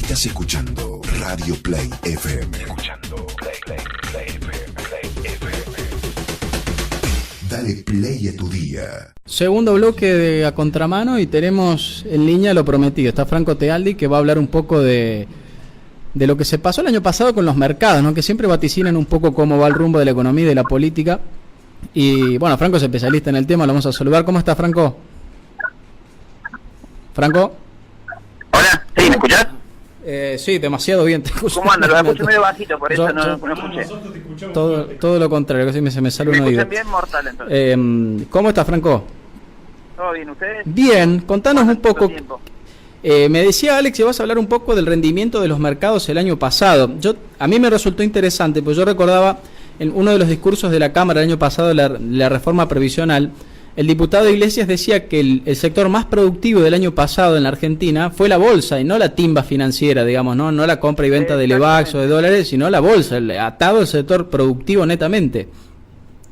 Estás escuchando Radio Play FM. Dale play a tu día. Segundo bloque de A Contramano y tenemos en línea lo prometido. Está Franco Tealdi, que va a hablar un poco de lo que se pasó el año pasado con los mercados, ¿no? Que siempre vaticinan un poco cómo va el rumbo de la economía y de la política. Y bueno, Franco es especialista en el tema, lo vamos a saludar. ¿Cómo está, Franco? ¿Franco? Hola, ¿sí? ¿Me escuchás? Sí, demasiado bien te escucho. ¿Cómo andas? Lo escucho medio bajito, por eso no escuché. Todo lo contrario, que se me sale un oído. ¿Me escuchan bien? Mortal, entonces. ¿Cómo está, Franco? ¿Todo bien, ustedes? Bien, contanos un poco. Tiempo. Me decía Alex que vas a hablar un poco del rendimiento de los mercados el año pasado. A mí me resultó interesante, pues yo recordaba en uno de los discursos de la Cámara el año pasado, la reforma previsional, el diputado Iglesias decía que el sector más productivo del año pasado en la Argentina fue la bolsa y no la timba financiera, digamos, no la compra y venta de Levax o de dólares, sino la bolsa, atado al sector productivo netamente.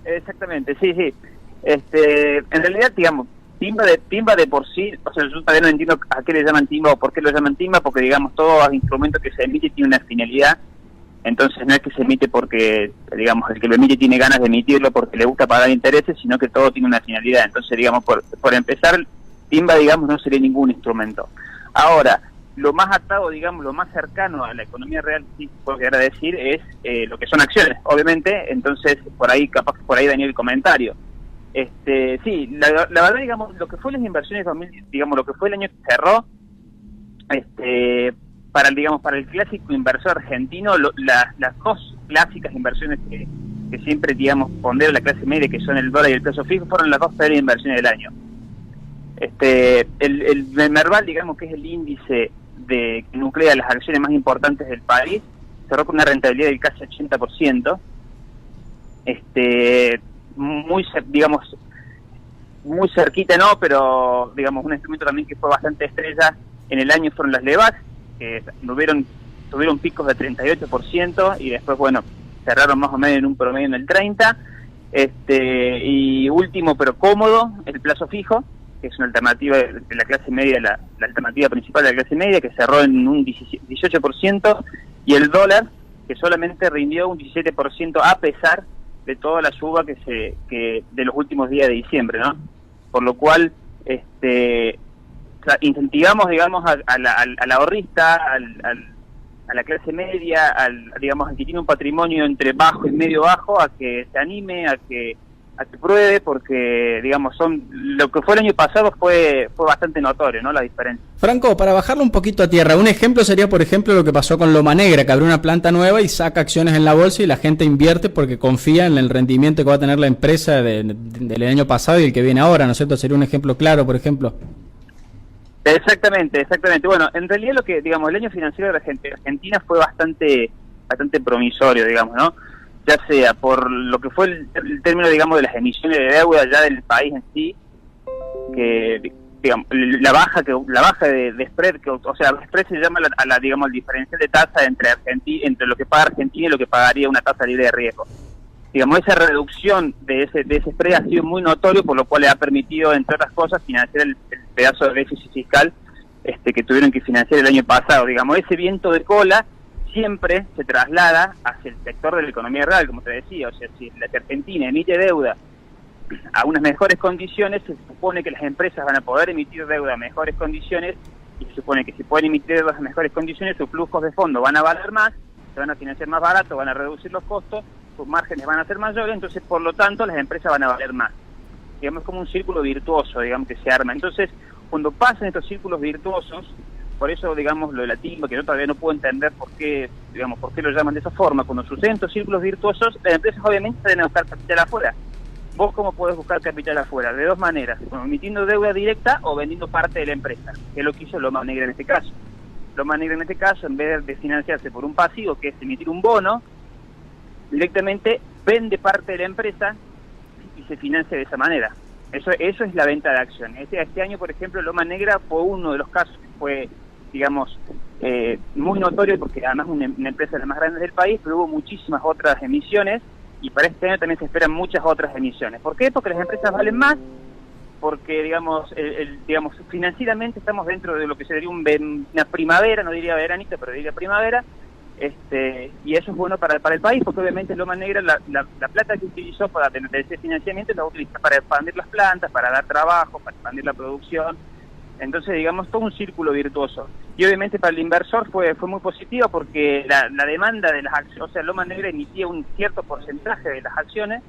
Exactamente, sí. En realidad, digamos, timba de por sí, o sea, yo todavía no entiendo a qué le llaman timba o por qué lo llaman timba, porque digamos, todo instrumento que se emite tiene una finalidad. Entonces no es que se emite porque, digamos, el que lo emite tiene ganas de emitirlo porque le gusta pagar intereses, sino que todo tiene una finalidad. Entonces, digamos, por empezar, timba, digamos, no sería ningún instrumento. Ahora, lo más atado, digamos, lo más cercano a la economía real, sí, puedo llegar a decir, es lo que son acciones, obviamente. Entonces, por ahí, capaz que por ahí venía el comentario. Sí, la verdad, digamos, lo que fue las inversiones, digamos, lo que fue el año que cerró, para el clásico inversor argentino, las dos clásicas inversiones que siempre, digamos, pondera la clase media, que son el dólar y el peso fijo, fueron las dos peores inversiones del año. El Merval, digamos, que es el índice que nuclea las acciones más importantes del país, cerró con una rentabilidad del casi 80%. Muy cerquita, no, pero digamos, un instrumento también que fue bastante estrella en el año fueron las Levax, que tuvieron picos de 38% y después, bueno, cerraron más o menos en un promedio en el 30%. Y último, pero cómodo, el plazo fijo, que es una alternativa de la clase media, la alternativa principal de la clase media, que cerró en un 18%, y el dólar, que solamente rindió un 17% a pesar de toda la suba que de los últimos días de diciembre, ¿no? Por lo cual, incentivamos, digamos, al ahorrista, a la clase media, digamos, al que tiene un patrimonio entre bajo y medio bajo, a que se anime, a que pruebe, porque, digamos, lo que fue el año pasado fue bastante notorio, ¿no?, la diferencia. Franco, para bajarlo un poquito a tierra, un ejemplo sería, por ejemplo, lo que pasó con Loma Negra, que abrió una planta nueva y saca acciones en la bolsa y la gente invierte porque confía en el rendimiento que va a tener la empresa del año pasado y el que viene ahora, ¿no es cierto? Sería un ejemplo claro, por ejemplo. Exactamente. Bueno, en realidad lo que, digamos, el año financiero de Argentina fue bastante promisorio, digamos, ¿no? Ya sea por lo que fue el término, digamos, de las emisiones de deuda ya del país en sí, que, digamos, la baja de spread, o sea, el spread se llama digamos, el diferencial de tasa entre lo que paga Argentina y lo que pagaría una tasa libre de riesgo. Digamos, esa reducción de ese spread ha sido muy notorio, por lo cual le ha permitido, entre otras cosas, financiar el pedazo de déficit fiscal que tuvieron que financiar el año pasado. Digamos, ese viento de cola siempre se traslada hacia el sector de la economía real, como te decía. O sea, si la Argentina emite deuda a unas mejores condiciones, se supone que las empresas van a poder emitir deuda a mejores condiciones, y se supone que si pueden emitir deudas a mejores condiciones, sus flujos de fondo van a valer más, se van a financiar más barato, van a reducir los costos, sus márgenes van a ser mayores, entonces por lo tanto las empresas van a valer más. Digamos, como un círculo virtuoso, digamos, que se arma. Entonces, cuando pasan estos círculos virtuosos, por eso, digamos, lo de la timba, que yo todavía no puedo entender por qué lo llaman de esa forma, cuando suceden estos círculos virtuosos, las empresas obviamente deben buscar capital afuera. ¿Vos cómo podés buscar capital afuera? De dos maneras, emitiendo deuda directa o vendiendo parte de la empresa, que es lo que hizo Loma Negra en este caso. Loma Negra en este caso, en vez de financiarse por un pasivo, que es emitir un bono, directamente vende parte de la empresa y se financia de esa manera. Eso es la venta de acciones. Este año, por ejemplo, Loma Negra fue uno de los casos que fue, digamos, muy notorio, porque además es una empresa de las más grandes del país, pero hubo muchísimas otras emisiones, y para este año también se esperan muchas otras emisiones. ¿Por qué? Porque las empresas valen más, porque digamos financieramente estamos dentro de lo que sería una primavera, no diría veranista, pero diría primavera, y eso es bueno para el país, porque obviamente Loma Negra la plata que utilizó para tener ese financiamiento la utiliza para expandir las plantas, para dar trabajo, para expandir la producción. Entonces, digamos, todo un círculo virtuoso. Y obviamente para el inversor fue muy positivo, porque la demanda de las acciones, o sea, Loma Negra emitía un cierto porcentaje de las acciones,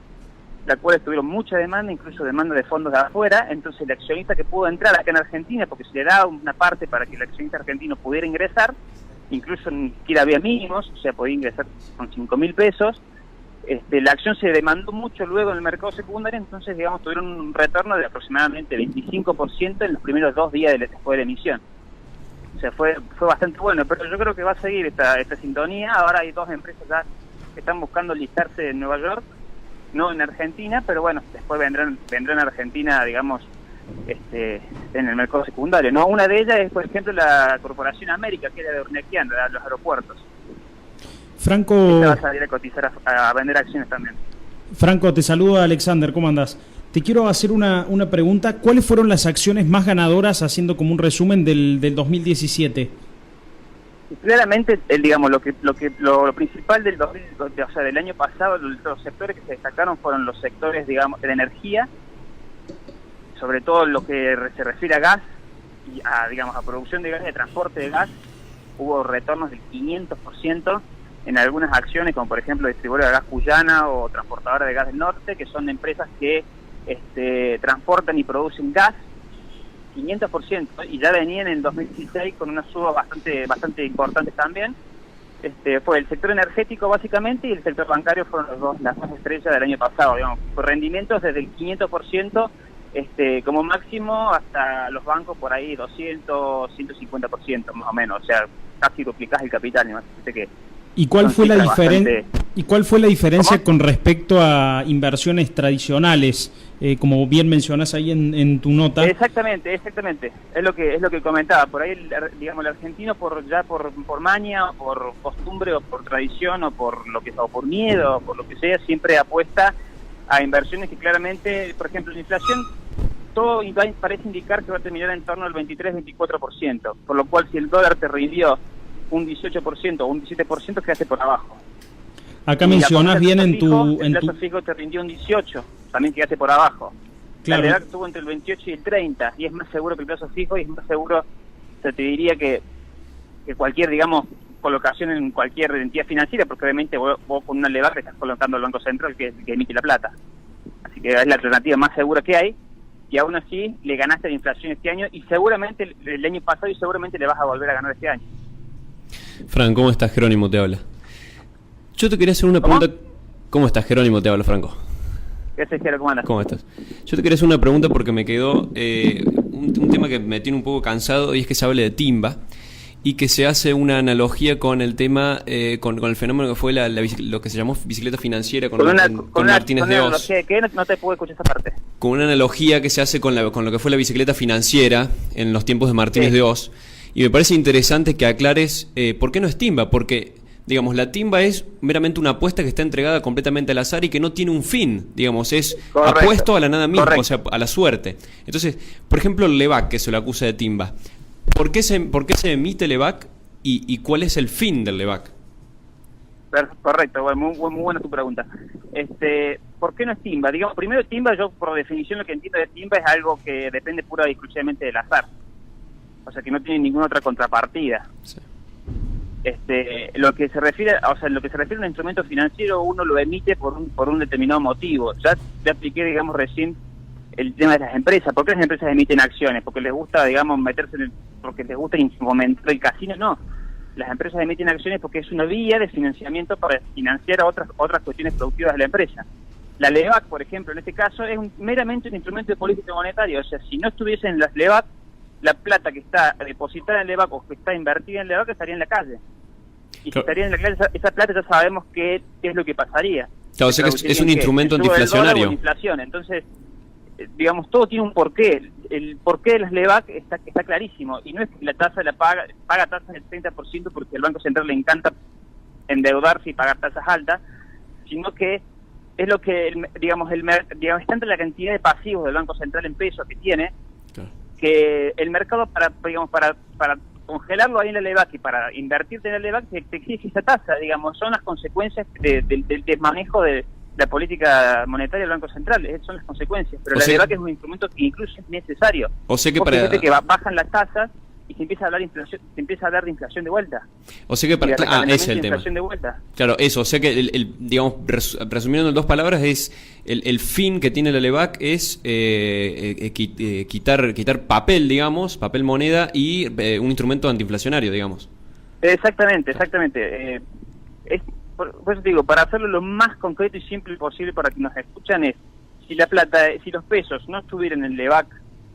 las cuales tuvieron mucha demanda, incluso demanda de fondos de afuera. Entonces el accionista que pudo entrar acá en Argentina, porque se le daba una parte para que el accionista argentino pudiera ingresar, incluso ni siquiera había mínimos, o sea, podía ingresar con 5.000 pesos, la acción se demandó mucho luego en el mercado secundario, entonces, digamos, tuvieron un retorno de aproximadamente 25% en los primeros 2 días después de la emisión. O sea, fue bastante bueno, pero yo creo que va a seguir esta sintonía. Ahora hay 2 empresas ya que están buscando listarse en Nueva York, no en Argentina, pero bueno, después vendrán a Argentina, digamos, en el mercado secundario, ¿no? Una de ellas es, por ejemplo, la Corporación América, que era de Urnequian, de los aeropuertos. Franco... Esta va a salir a cotizar, a vender acciones también. Franco, te saluda Alexander, ¿cómo andás? Te quiero hacer una pregunta. ¿Cuáles fueron las acciones más ganadoras, haciendo como un resumen del 2017? Claramente, digamos, lo principal del 2012, o sea, del año pasado, los sectores que se destacaron fueron los sectores, digamos, de energía, sobre todo lo que se refiere a gas y a producción de gas y de transporte de gas. Hubo retornos del 500% en algunas acciones, como por ejemplo distribuidora de gas Cuyana o transportadora de gas del norte, que son empresas que transportan y producen gas. 500%, y ya venían en 2016 con una suba bastante importante también. Fue el sector energético básicamente, y el sector bancario fueron las dos estrellas del año pasado, digamos, con rendimientos desde el 500% como máximo hasta los bancos por ahí 200, 150% más o menos, o sea, casi duplicás el capital, imagínate que... ¿Y cuál fue la diferencia ¿Cómo? con respecto a inversiones tradicionales, como bien mencionás ahí en tu nota? Exactamente, es lo que comentaba. Por ahí, digamos, el argentino por maña, o por costumbre, o por tradición, o por miedo, o por lo que sea, siempre apuesta a inversiones que claramente, por ejemplo, la inflación, todo parece indicar que va a terminar en torno al 23-24%, por lo cual si el dólar te rindió un 18% o un 17%, quedaste por abajo. Acá mencionás bien el plazo fijo te rindió un 18%, también quedaste por abajo. Claro. La LELAC estuvo entre el 28 y el 30, y es más seguro que el plazo fijo, y es más seguro, o sea, te diría que cualquier, digamos, colocación en cualquier entidad financiera, porque obviamente vos con una LELAC estás colocando al Banco Central que emite la plata. Así que es la alternativa más segura que hay, y aún así le ganaste la inflación este año, y seguramente el año pasado, y seguramente le vas a volver a ganar este año. Fran, ¿cómo estás? Jerónimo te habla. Yo te quería hacer una pregunta. ¿Cómo estás? Jerónimo te habla, Franco. ¿Qué haces, Jero? ¿Cómo andas? ¿Cómo estás? Yo te quería hacer una pregunta porque me quedó un tema que me tiene un poco cansado, y es que se habla de timba y que se hace una analogía con el tema, con el fenómeno que fue lo que se llamó bicicleta financiera con Martínez de Oz. ¿Qué? No te puedo escuchar esa parte. Con una analogía que se hace con lo que fue la bicicleta financiera en los tiempos de Martínez de Oz. Y me parece interesante que aclares por qué no es timba, porque, digamos, la timba es meramente una apuesta que está entregada completamente al azar y que no tiene un fin, digamos, es correcto, apuesto a la nada misma, correcto, o sea, a la suerte. Entonces, por ejemplo, el LEVAC, que se lo acusa de timba, ¿por qué se emite el LEVAC y cuál es el fin del LEVAC? Correcto, bueno, muy buena tu pregunta. ¿Por qué no es timba? Digamos, primero timba, yo por definición lo que entiendo de timba es algo que depende pura y exclusivamente del azar. O sea, que no tiene ninguna otra contrapartida. Sí. Lo que se refiere a un instrumento financiero, uno lo emite por un determinado motivo. Ya apliqué, digamos, recién el tema de las empresas. ¿Por qué las empresas emiten acciones? ¿Porque les gusta, digamos, porque les gusta fomentar el casino? No. Las empresas emiten acciones porque es una vía de financiamiento para financiar a otras cuestiones productivas de la empresa. La LEVAC, por ejemplo, en este caso, es meramente un instrumento de política monetaria. O sea, si no estuviesen las LEVAC, la plata que está depositada en LEVAC o que está invertida en LEVAC estaría en la calle. Y si estaría en la calle, esa plata ya sabemos qué es lo que pasaría. Claro, o sea que es un instrumento antiinflacionario. Inflación. Entonces, digamos, todo tiene un porqué. El porqué de las LEVAC está clarísimo. Y no es que la tasa paga tasas del 30% porque al Banco Central le encanta endeudarse y pagar tasas altas, sino que es lo que, digamos, es tanta la cantidad de pasivos del Banco Central en pesos que tiene, Claro. que el mercado para congelarlo ahí en la LEVAC y para invertirte en la LEVAC te exige esa tasa, digamos, son las consecuencias del desmanejo de la política monetaria del Banco Central, son las consecuencias, pero O la sea, LEVAC es un instrumento que incluso es necesario. O sea que Vos para... fíjate que bajan las tasas y se empieza a hablar de inflación de vuelta. O sea que para... ese es el tema. Inflación de vuelta. Claro, eso, o sea que, digamos, resumiendo en 2 palabras, es el fin que tiene la LEVAC es quitar papel, digamos, papel moneda y un instrumento antiinflacionario, digamos. Exactamente. Por eso digo, para hacerlo lo más concreto y simple posible para que nos escuchan es, si los pesos no estuvieran en LEVAC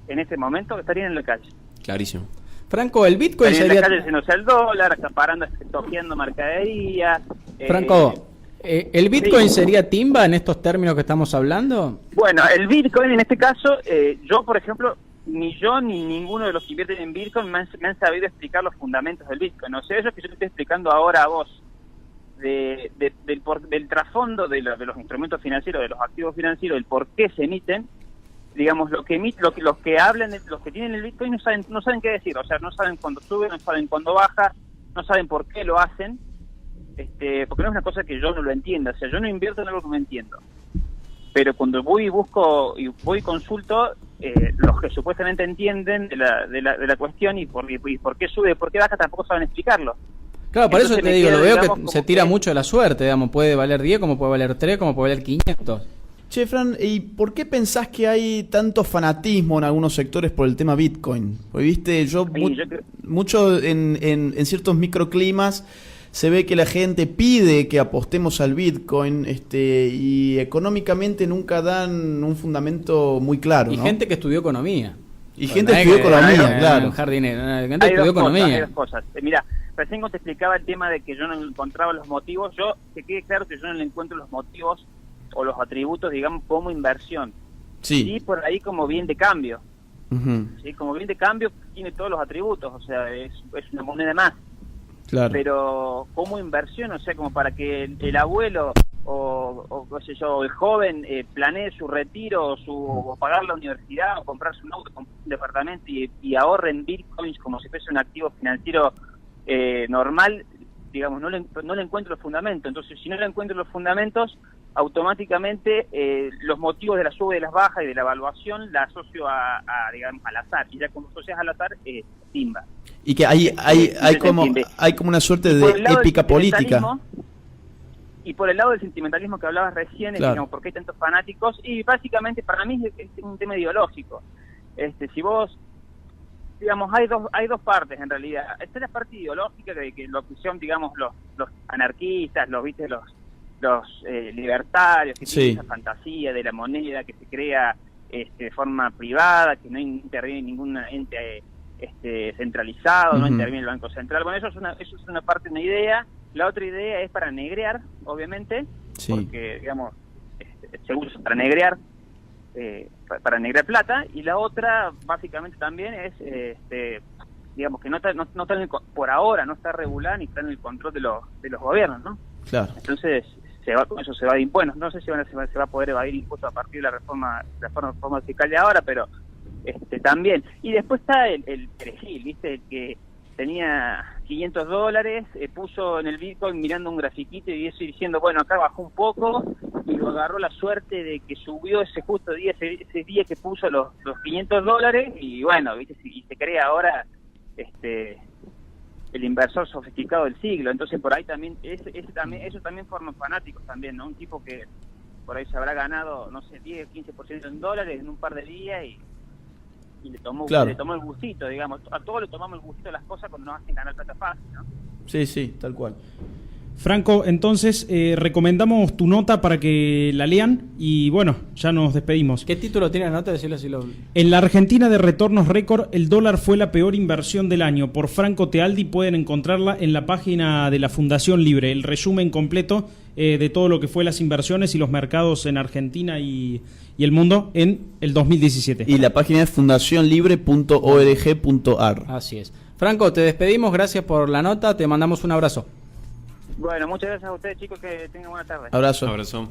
en este momento, estarían en la calle. Clarísimo. Franco, el Bitcoin Estarían en sería... la calle, se el dólar, acaparando, toqueando mercadería. Franco, ¿el Bitcoin sí. sería timba en estos términos que estamos hablando? Bueno, el Bitcoin en este caso, yo por ejemplo, ni yo ni ninguno de los que invierten en Bitcoin me han sabido explicar los fundamentos del Bitcoin. O sea, eso que yo te estoy explicando ahora a vos, del trasfondo de los instrumentos financieros, de los activos financieros, el por qué se emiten, digamos, los que hablan, los que tienen el Bitcoin no saben qué decir, o sea, no saben cuándo sube, no saben cuándo baja, no saben por qué lo hacen, porque no es una cosa que yo no lo entienda, o sea, yo no invierto en algo que no entiendo, pero cuando voy y busco y voy y consulto, los que supuestamente entienden de la cuestión y por qué sube, por qué baja, tampoco saben explicarlo. Claro, por Entonces eso te digo, lo veo digamos, que se tira que... mucho de la suerte, digamos, puede valer 10, como puede valer 3, como puede valer 500. Che, Fran, ¿y por qué pensás que hay tanto fanatismo en algunos sectores por el tema Bitcoin? Porque, viste, mucho en ciertos microclimas se ve que la gente pide que apostemos al Bitcoin, y económicamente nunca dan un fundamento muy claro, Y ¿no? gente que estudió economía. Y gente que estudió economía, claro. Un jardinero, gente que estudió economía. Hay dos cosas. Mira, recién cuando te explicaba el tema de que yo no encontraba los motivos, que quede claro que yo no le encuentro los motivos o los atributos, digamos, como inversión. Sí. Y por ahí como bien de cambio. Uh-huh. ¿Sí? Como bien de cambio tiene todos los atributos, o sea, es una moneda más. Claro. Pero como inversión, o sea, como para que el abuelo o qué sé yo, el joven planee su retiro o pagar la universidad o comprarse un auto, comprar un departamento y ahorre en bitcoins como si fuese un activo financiero normal, digamos, no le encuentro los fundamentos. Entonces, si no le encuentro los fundamentos, automáticamente los motivos de la suba y de las bajas y de la evaluación la asocio digamos, al azar. Y ya cuando asocias al azar, timba. Y que hay como una suerte de épica política. Y por el lado del sentimentalismo que hablabas recién, Claro. digamos, ¿por qué hay tantos fanáticos? Y básicamente para mí es un tema ideológico. Si vos, digamos, hay dos partes en realidad. Esta es la parte ideológica que lo que son, digamos, los anarquistas, los libertarios, que tienen esa fantasía de la moneda que se crea de forma privada, que no interviene ningún ente centralizado, no interviene el Banco Central. Bueno, eso es una parte, una idea. La otra idea es para negrear, obviamente, porque, digamos, se usa para negrear plata, y la otra, básicamente, también es, digamos, que no está por ahora no está regulada ni está en el control de los gobiernos, ¿no? Claro. Entonces, con eso se va a ir, bueno, no sé si se va a poder evadir impuestos a partir de la reforma fiscal de ahora, pero también. Y después está el perejil, ¿viste? El que tenía $500, puso en el Bitcoin mirando un grafiquito y eso, y diciendo, bueno, acá bajó un poco, y lo agarró la suerte de que subió ese justo día, ese día que puso los $500, y bueno, ¿viste? Y se crea ahora el inversor sofisticado del siglo. Entonces por ahí también, eso también forman fanáticos también, ¿no? Un tipo que por ahí se habrá ganado, no sé, 10, 15% en dólares en un par de días y le tomó el gustito, digamos. A todos le tomamos el gustito de las cosas cuando nos hacen ganar plata fácil, ¿no? Sí, tal cual. Franco, entonces recomendamos tu nota para que la lean y bueno, ya nos despedimos. ¿Qué título tiene la nota? Decirlo si lo... En la Argentina de retornos récord, el dólar fue la peor inversión del año. Por Franco Tealdi, pueden encontrarla en la página de la Fundación Libre. El resumen completo de todo lo que fue las inversiones y los mercados en Argentina y el mundo en el 2017. Y la página es fundacionlibre.org.ar. Así es. Franco, te despedimos, gracias por la nota, te mandamos un abrazo. Bueno, muchas gracias a ustedes, chicos, que tengan buena tarde. Abrazo. Abrazo.